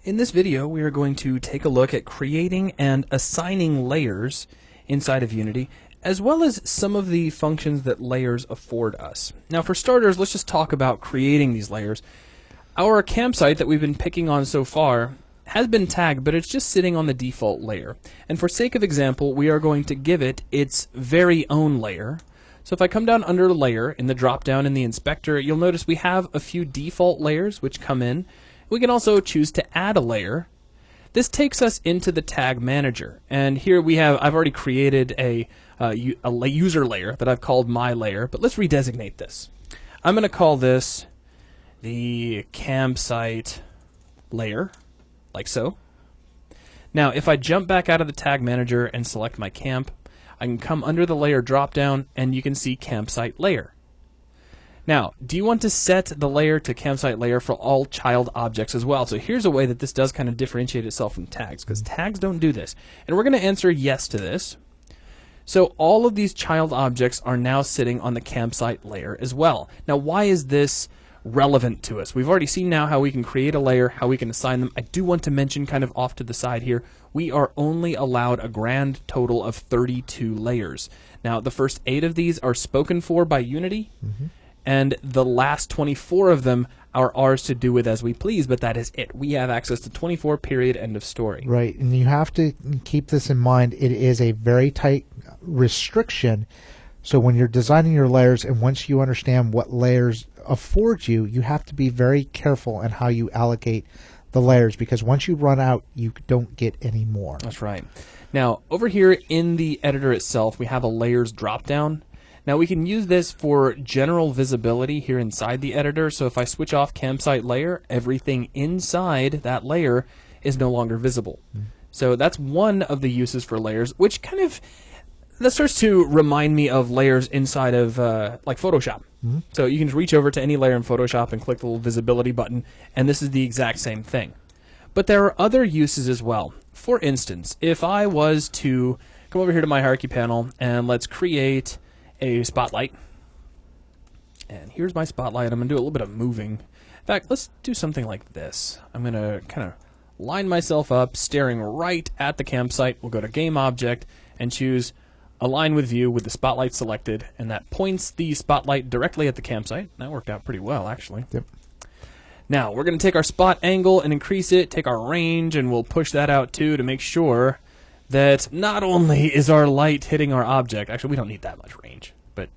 In this video, we are going to take a look at creating and assigning layers inside of Unity, as well as some of the functions that layers afford us. Now, for starters, let's just talk about creating these layers. Our campsite that we've been picking on so far has been tagged, but it's just sitting on the default layer. And for sake of example, we are going to give it its very own layer. So if I come down under layer in the drop down in the inspector, you'll notice we have a few default layers which come in. We can also choose to add a layer. This takes us into the tag manager, and here we have, I've already created a user layer that I've called my layer, but let's redesignate this. I'm going to call this the campsite layer, like so. Now if I jump back out of the tag manager and select my camp, I can come under the layer drop down and you can see campsite layer. Now, do you want to set the layer to campsite layer for all child objects as well? So here's a way that this does kind of differentiate itself from tags, because tags don't do this. And we're going to answer yes to this. So all of these child objects are now sitting on the campsite layer as well. Now, why is this relevant to us? We've already seen now how we can create a layer, how we can assign them. I do want to mention kind of off to the side here, we are only allowed a grand total of 32 layers. Now, the first 8 of these are spoken for by Unity. And the last 24 of them are ours to do with as we please, but that is it. We have access to 24, period, end of story. Right, and you have to keep this in mind. It is a very tight restriction. So when you're designing your layers, and once you understand what layers afford you, you have to be very careful in how you allocate the layers, because once you run out, you don't get any more. That's right. Now, over here in the editor itself, we have a layers drop-down. Now we can use this for general visibility here inside the editor, so if I switch off campsite layer, everything inside that layer is no longer visible. So that's one of the uses for layers, which kind of, that starts to remind me of layers inside of like Photoshop. So you can reach over to any layer in Photoshop and click the little visibility button, and this is the exact same thing. But there are other uses as well. For instance, if I was to come over here to my hierarchy panel and let's create a spotlight. And here's my spotlight. I'm going to do a little bit of moving. In fact, let's do something like this. I'm going to kind of line myself up, staring right at the campsite. We'll go to Game Object and choose Align with View with the spotlight selected, and that points the spotlight directly at the campsite. That worked out pretty well, actually. Yep. Now, we're going to take our spot angle and increase it, take our range, and we'll push that out too to make sure that not only is our light hitting our object, actually we don't need that much range, but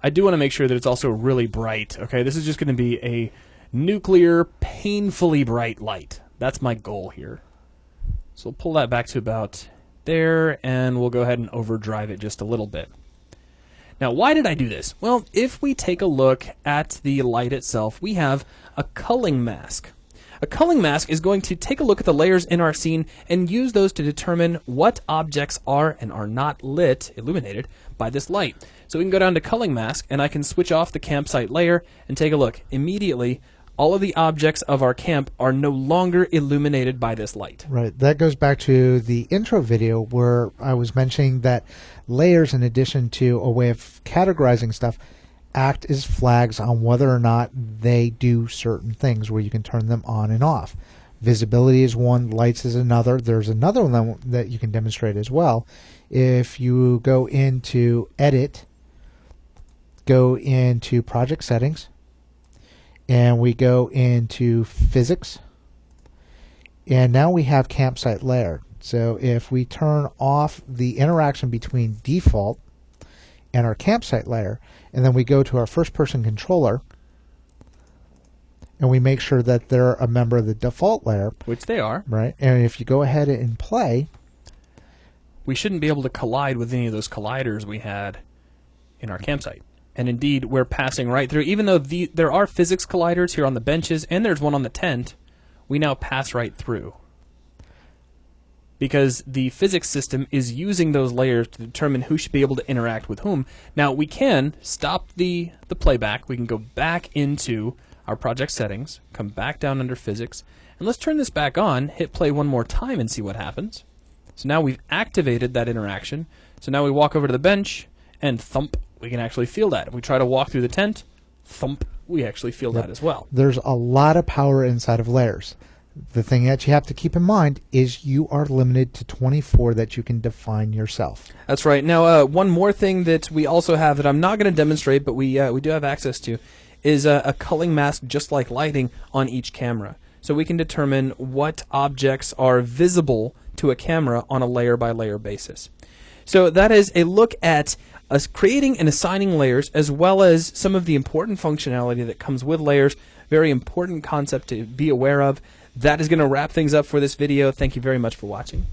I do want to make sure that it's also really bright. Okay, this is just going to be a nuclear, painfully bright light. That's my goal here. So we'll pull that back to about there, and we'll go ahead and overdrive it just a little bit. Now, why did I do this? Well, if we take a look at the light itself, we have a culling mask. A culling mask is going to take a look at the layers in our scene and use those to determine what objects are and are not illuminated by this light. So we can go down to culling mask, and I can switch off the campsite layer and take a look. Immediately, all of the objects of our camp are no longer illuminated by this light. Right. That goes back to the intro video where I was mentioning that layers, in addition to a way of categorizing stuff, act as flags on whether or not they do certain things, where you can turn them on and off. Visibility is one, lights is another. There's another one that you can demonstrate as well. If you go into Edit, go into Project Settings, and we go into Physics, and now we have Campsite Layer. So if we turn off the interaction between default and our campsite layer, and then we go to our first person controller and we make sure that they're a member of the default layer, which they are, right? And if you go ahead and play, we shouldn't be able to collide with any of those colliders we had in our campsite. And indeed, we're passing right through, even though there are physics colliders here on the benches and there's one on the tent, we now pass right through, because the physics system is using those layers to determine who should be able to interact with whom. Now, we can stop the playback. We can go back into our project settings, come back down under physics, and let's turn this back on, hit play one more time and see what happens. So now we've activated that interaction. So now we walk over to the bench, and thump, we can actually feel that. If we try to walk through the tent, thump, we actually feel that as well. There's a lot of power inside of layers. The thing that you have to keep in mind is you are limited to 24 that you can define yourself. That's right. Now, one more thing that we also have that I'm not going to demonstrate, but we do have access to, is a culling mask just like lighting on each camera. So we can determine what objects are visible to a camera on a layer-by-layer basis. So that is a look at us creating and assigning layers, as well as some of the important functionality that comes with layers. Very important concept to be aware of. That is going to wrap things up for this video. Thank you very much for watching.